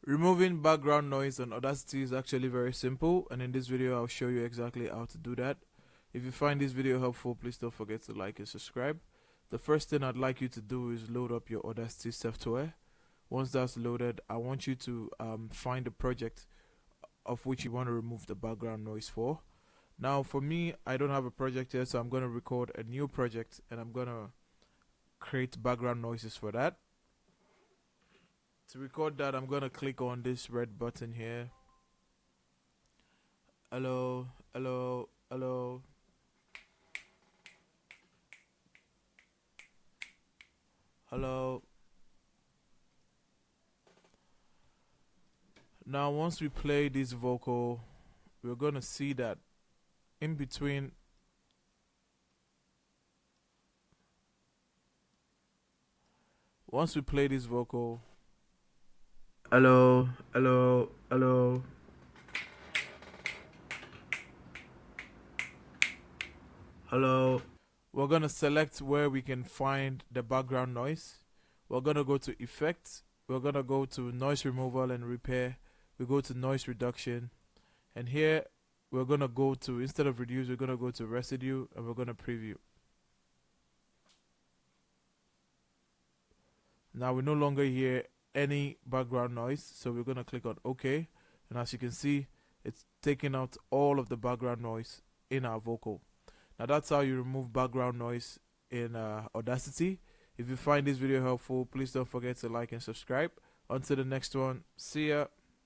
Removing background noise on Audacity is actually very simple, and in this video I'll show you exactly how to do that. If you find this video helpful, please don't forget to like and subscribe. The first thing I'd like you to do is load up your Audacity software. Once that's loaded, I want you to find the project of which you want to remove the background noise for. Now for me, I don't have a project yet, so I'm going to record a new project and I'm going to create background noises for that. To record that, I'm going to click on this red button here. Hello, hello, hello. Hello. Now once we play this vocal, we're going to see that in between once we play this vocal, hello, hello, hello, hello, we're going to select where we can find the background noise. We're going to go to effects, we're going to go to noise removal and repair, we go to noise reduction, and here we're going to go to, instead of reduce, we're going to go to residue, and we're going to preview. Now we no longer hear any background noise, so we're going to click on OK, and as you can see, it's taking out all of the background noise in our vocal. Now that's how you remove background noise in Audacity. If you find this video helpful, please don't forget to like and subscribe. Until the next one, see ya.